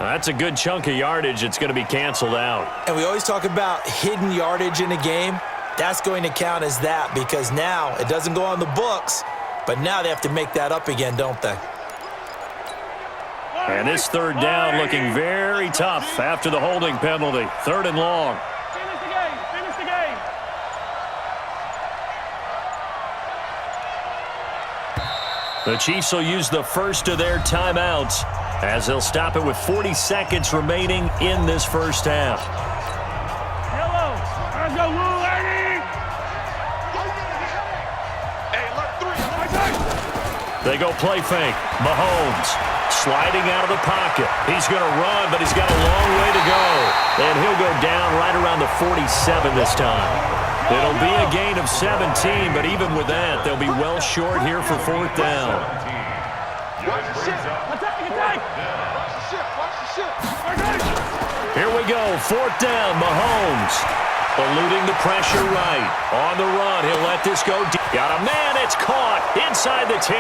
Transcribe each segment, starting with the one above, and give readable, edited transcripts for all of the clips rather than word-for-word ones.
That's a good chunk of yardage. It's going to be canceled out. And we always talk about hidden yardage in a game. That's going to count as that because now it doesn't go on the books, but now they have to make that up again, don't they? And this third down looking very tough after the holding penalty. 3rd and long. Finish the game. Finish the game. The Chiefs will use the first of their timeouts as they'll stop it with 40 seconds remaining in this first half. Yellow. Let's go, Lou, lady. Hey, look, 3. They go play fake. Mahomes sliding out of the pocket. He's going to run, but he's got a long way to go. And he'll go down right around the 47 this time. It'll be a gain of 17, but even with that, they'll be well short here for 4th down. Watch the ship. Attack. Watch the ship. Watch the ship. Here we go. 4th down. Mahomes eluding the pressure right. On the run. He'll let this go deep. Got a man. It's caught inside the 10.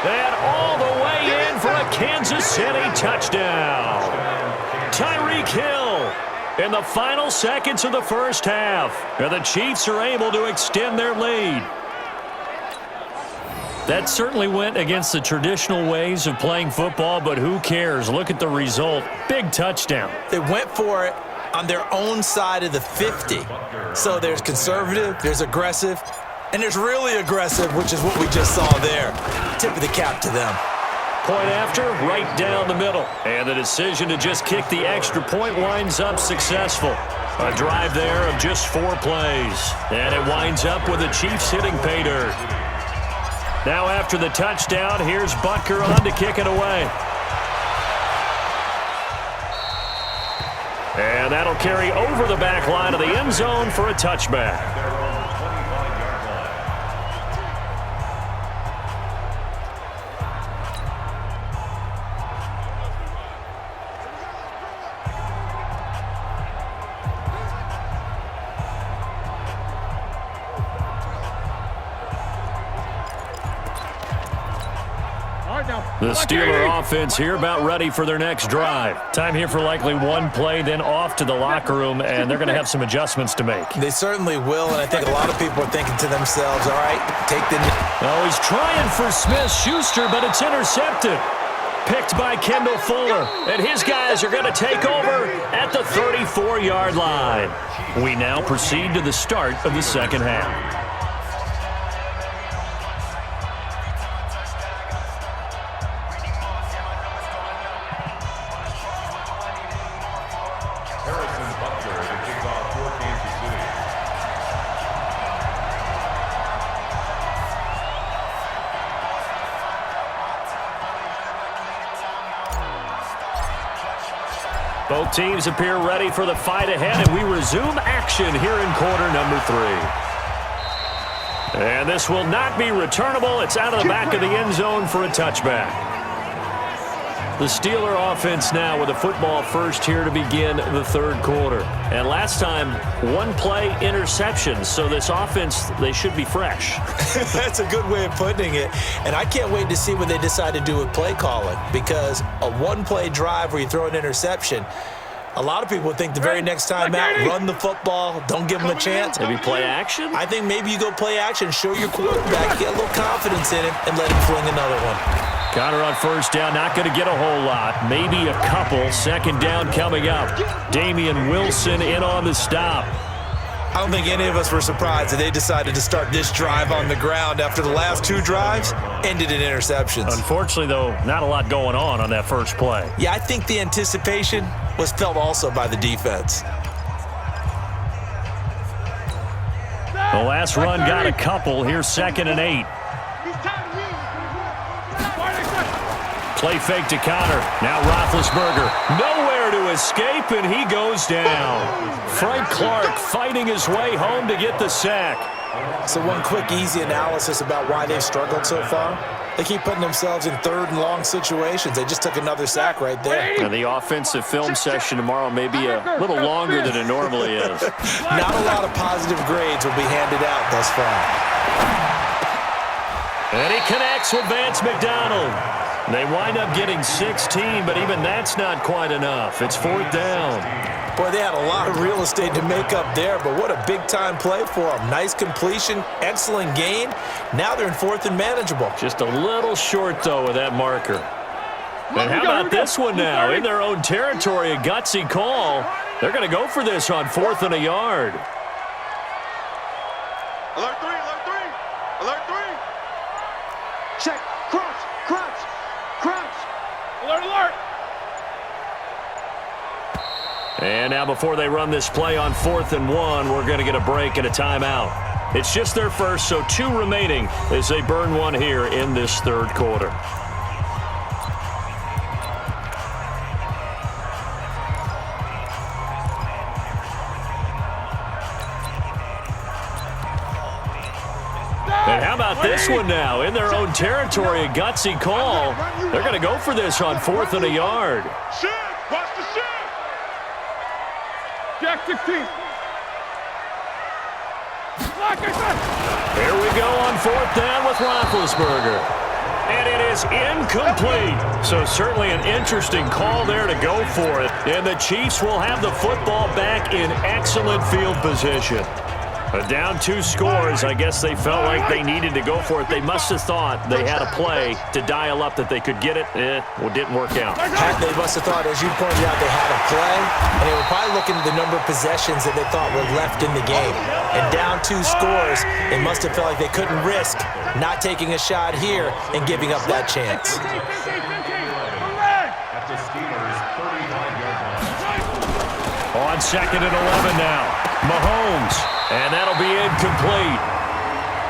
And all the way in for a Kansas City touchdown. Tyreek Hill in the final seconds of the first half. And the Chiefs are able to extend their lead. That certainly went against the traditional ways of playing football, but who cares? Look at the result. Big touchdown. They went for it on their own side of the 50. So there's conservative, there's aggressive, and there's really aggressive, which is what we just saw there. Tip of the cap to them. Point after, right down the middle. And the decision to just kick the extra point winds up successful. A drive there of just 4 plays. And it winds up with the Chiefs hitting pay dirt. Now after the touchdown, here's Butker on to kick it away. And that'll carry over the back line of the end zone for a touchback. The Steeler offense here about ready for their next drive. Time here for likely 1 play, then off to the locker room, and they're going to have some adjustments to make. They certainly will, and I think a lot of people are thinking to themselves, all right, take the... Oh, he's trying for Smith-Schuster, but it's intercepted. Picked by Kendall Fuller, and his guys are going to take over at the 34-yard line. We now proceed to the start of the second half. Both teams appear ready for the fight ahead, and we resume action here in quarter number 3. And this will not be returnable. It's out of the back of the end zone for a touchback. The Steeler offense now with a football first here to begin the 3rd quarter. And last time, 1 play interception. So this offense, they should be fresh. That's a good way of putting it. And I can't wait to see what they decide to do with play calling, because a 1-play drive where you throw an interception, a lot of people think the very next time out, run the football, don't give them a chance. Maybe play action? I think maybe you go play action, show your quarterback, get a little confidence in him, and let him fling another one. Connor on first down, not going to get a whole lot. Maybe a couple. 2nd down coming up. Damian Wilson in on the stop. I don't think any of us were surprised that they decided to start this drive on the ground after the last 2 drives ended in interceptions. Unfortunately, though, not a lot going on that first play. Yeah, I think the anticipation was felt also by the defense. The last run got a couple. Here's 2nd and 8. Play fake to Connor. Now Roethlisberger. Nowhere to escape, and he goes down. Frank Clark fighting his way home to get the sack. So one quick, easy analysis about why they've struggled so far. They keep putting themselves in 3rd and long situations. They just took another sack right there. And the offensive film session tomorrow may be a little longer than it normally is. Not a lot of positive grades will be handed out thus far. And he connects with Vance McDonald. They wind up getting 16, but even that's not quite enough. It's 4th down. Boy, they had a lot of real estate to make up there, but what a big-time play for them. Nice completion, excellent gain. Now they're in 4th and manageable. Just a little short, though, with that marker. And how about this one now? In their own territory, a gutsy call. They're going to go for this on 4th and a yard. Alert 3, alert 3, alert 3. Check, crunch, crunch, crunch. Alert, alert. And now before they run this play on 4th and 1, we're going to get a break and a timeout. It's just their first, so 2 remaining as they burn one here in this 3rd quarter. And how about this one now? In their own territory, a gutsy call. They're going to go for this on 4th and a yard. Shift, watch the shift. Jack 16. Lock it up. Here we go on 4th down with Roethlisberger. And it is incomplete. So certainly an interesting call there to go for it. And the Chiefs will have the football back in excellent field position. But down 2 scores, I guess they felt like they needed to go for it. They must have thought they had a play to dial up that they could get it. Well, it didn't work out. They must have thought, as you pointed out, they had a play, and they were probably looking at the number of possessions that they thought were left in the game. And down 2 scores, they must have felt like they couldn't risk not taking a shot here and giving up that chance. On 2nd and 11 now, Mahomes. And that'll be incomplete.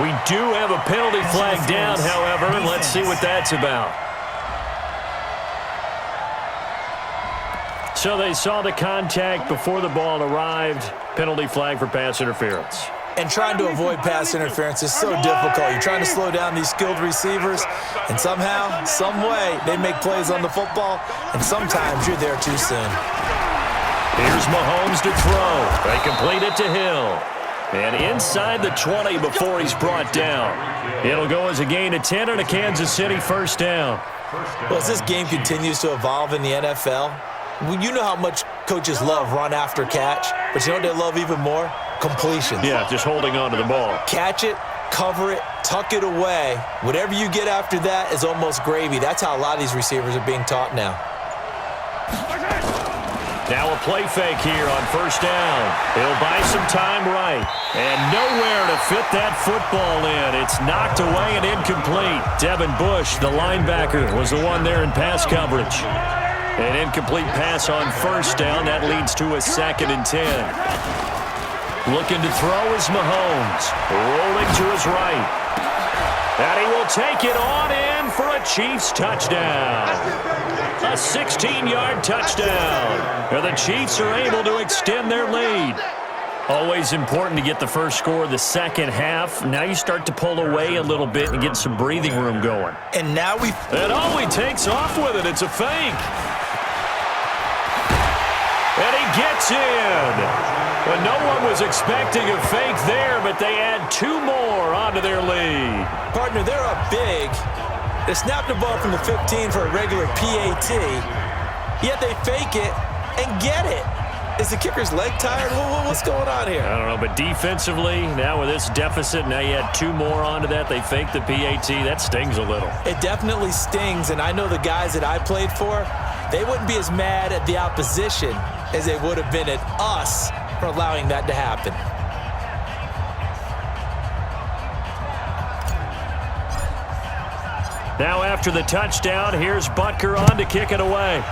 We do have a penalty flag down, however, and let's see what that's about. So they saw the contact before the ball arrived. Penalty flag for pass interference. And trying to avoid pass interference is so difficult. You're trying to slow down these skilled receivers, and somehow, some way, they make plays on the football, and sometimes you're there too soon. Here's Mahomes to throw. They complete it to Hill. And inside the 20 before he's brought down. It'll go as a gain of 10 and a Kansas City 1st down. Well, as this game continues to evolve in the NFL, you know how much coaches love run after catch, but you know what they love even more? Completions. Yeah, just holding on to the ball. Catch it, cover it, tuck it away. Whatever you get after that is almost gravy. That's how a lot of these receivers are being taught now. Now a play fake here on 1st down. He'll buy some time right. And nowhere to fit that football in. It's knocked away and incomplete. Devin Bush, the linebacker, was the one there in pass coverage. An incomplete pass on 1st down. That leads to a 2nd and 10. Looking to throw is Mahomes. Rolling to his right. And he will take it on in for a Chiefs touchdown. A 16-yard touchdown. And the Chiefs are able to extend their lead. Always important to get the first score of the second half. Now you start to pull away a little bit and get some breathing room going. And now And he takes off with it. It's a fake. And he gets in. Well, no one was expecting a fake there, but they add 2 more onto their lead. Partner, they're up big. They snapped the ball from the 15 for a regular PAT, yet they fake it and get it. Is the kicker's leg tired? What's going on here? I don't know, but defensively, now with this deficit, now you add 2 more onto that. They faked the PAT. That stings a little. It definitely stings, and I know the guys that I played for, they wouldn't be as mad at the opposition as they would have been at us for allowing that to happen. Now after the touchdown, here's Butker on to kick it away.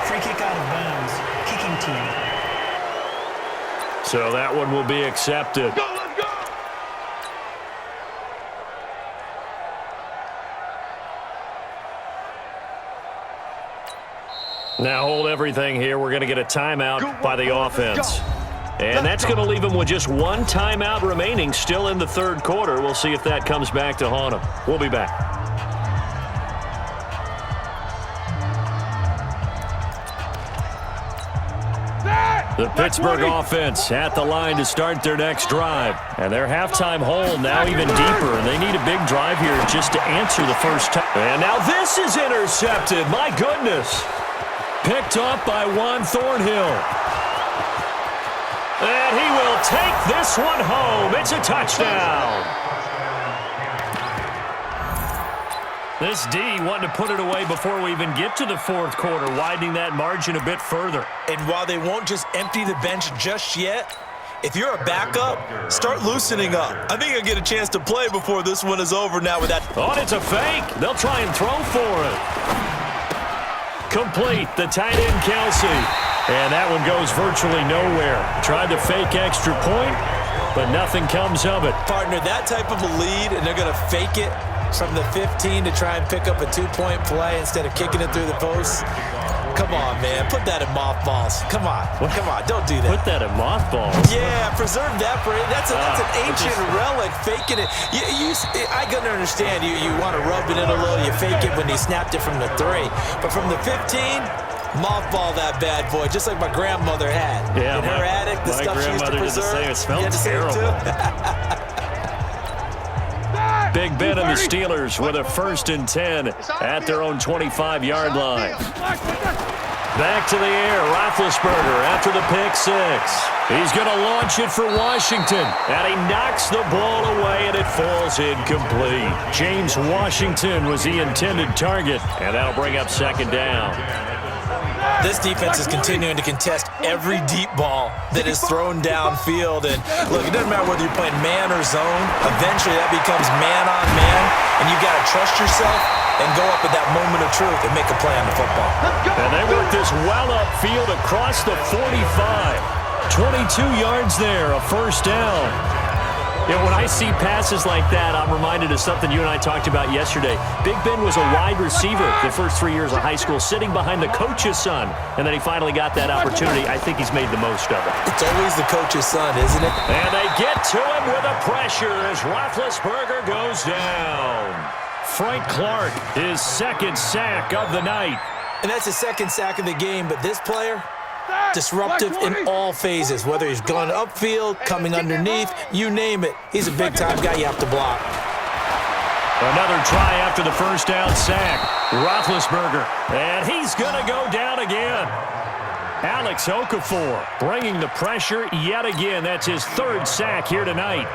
Free kick out of bounds. Kicking team. So that one will be accepted. Go, let's go. Now hold everything here. We're going to get a timeout by the offense. And that's going to leave them with just 1 timeout remaining still in the 3rd quarter. We'll see if that comes back to haunt them. We'll be back. The Pittsburgh offense at the line to start their next drive. And their halftime hole now even deeper, and they need a big drive here just to answer the first time. And now this is intercepted. My goodness. Picked up by Juan Thornhill. And he will take this one home. It's a touchdown. This D wanting to put it away before we even get to the fourth quarter, widening that margin a bit further. And while they won't just empty the bench just yet, if you're a backup, start loosening up. I think you'll get a chance to play before this one is over now with that. Oh, it's a fake. They'll try and throw for it. Complete, the tight end Kelsey. And that one goes virtually nowhere. Tried to fake extra point, but nothing comes of it. Partner, that type of a lead, and they're going to fake it from the 15 to try and pick up a 2-point play instead of kicking it through the posts. Come on, man. Put that in mothballs. Come on. Come on. Don't do that. Put that in mothballs? Yeah, preserve that for it. That's an ancient relic, faking it. I can understand. You want to rub it in a little. You fake it when he snapped it from the 3. But from the 15, mothball that bad boy, just like my grandmother had. Yeah, in her attic, the stuff she used to preserve. It smelled terrible. Big Ben and the Steelers with a 1st and 10 at their own 25-yard line. Back to the air, Roethlisberger after the pick 6. He's going to launch it for Washington, and he knocks the ball away, and it falls incomplete. James Washington was the intended target, and that'll bring up 2nd down. This defense is continuing to contest every deep ball that is thrown downfield. And look, it doesn't matter whether you're playing man or zone. Eventually, that becomes man on man, and you got to trust yourself and go up at that moment of truth and make a play on the football. And they work this well upfield across the 45. 22 yards there, a 1st down. Yeah, when I see passes like that, I'm reminded of something you and I talked about yesterday. Big Ben was a wide receiver the first 3 years of high school, sitting behind the coach's son, and then he finally got that opportunity. I think he's made the most of it. It's always the coach's son, isn't it? And they get to him with a pressure as Roethlisberger goes down. Frank Clark, his 2nd sack of the night. And that's his 2nd sack of the game, but this player, disruptive in all phases, whether he's going upfield, coming underneath, you name it. He's a big-time guy you have to block. Another try after the 1st down sack. Roethlisberger, and he's going to go down again. Alex Okafor bringing the pressure yet again. That's his 3rd sack here tonight.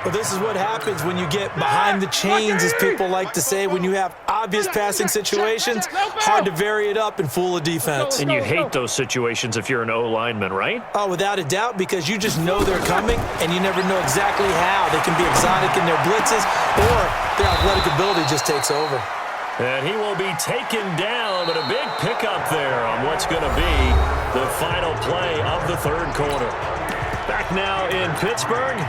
Well, this is what happens when you get behind the chains, as people like to say, when you have obvious passing situations. Hard to vary it up and fool a defense. And you hate those situations if you're an O-lineman, right? Oh, without a doubt, because you just know they're coming, and you never know exactly how. They can be exotic in their blitzes, or their athletic ability just takes over. And he will be taken down, but a big pickup there on what's going to be the final play of the 3rd quarter. Back now in Pittsburgh.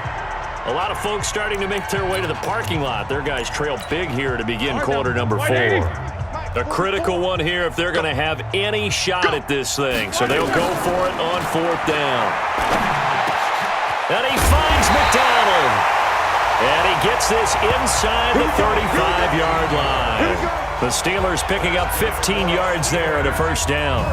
A lot of folks starting to make their way to the parking lot. Their guys trail big here to begin quarter number 4. A critical one here if they're going to have any shot at this thing. So they'll go for it on 4th down. And he finds McDonald. And he gets this inside the 35-yard line. The Steelers picking up 15 yards there at a 1st down.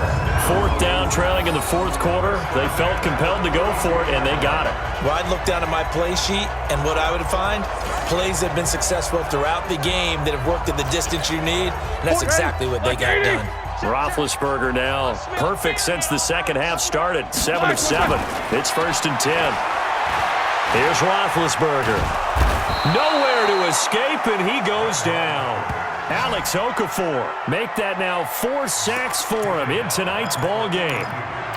4th down, trailing in the 4th quarter. They felt compelled to go for it, and they got it. Well, I'd look down at my play sheet, and what I would find, plays that have been successful throughout the game that have worked at the distance you need, and that's exactly what they got done. Roethlisberger now perfect since the 2nd half started. 7 of 7. It's 1st and 10. Here's Roethlisberger. Nowhere to escape, and he goes down. Alex Okafor make that now 4 sacks for him in tonight's ball game.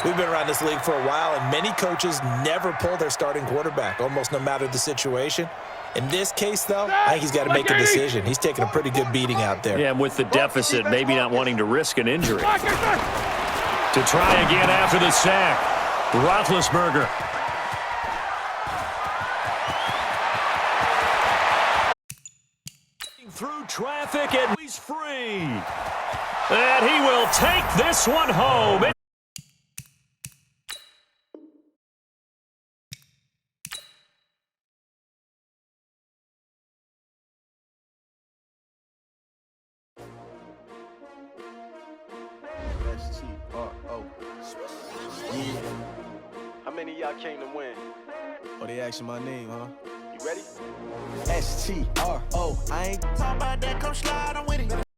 We've been around this league for a while, and many coaches never pull their starting quarterback, almost no matter the situation. In this case, though, I think he's got to make a decision. He's taking a pretty good beating out there. Yeah, and with the deficit, maybe not wanting to risk an injury. To try again after the sack, Roethlisberger. Through traffic, and he's free. And he will take this one home. STRO. many of y'all came to win? Oh, they asking my name, huh? You ready? STRO. I ain't talking about that. Come slide on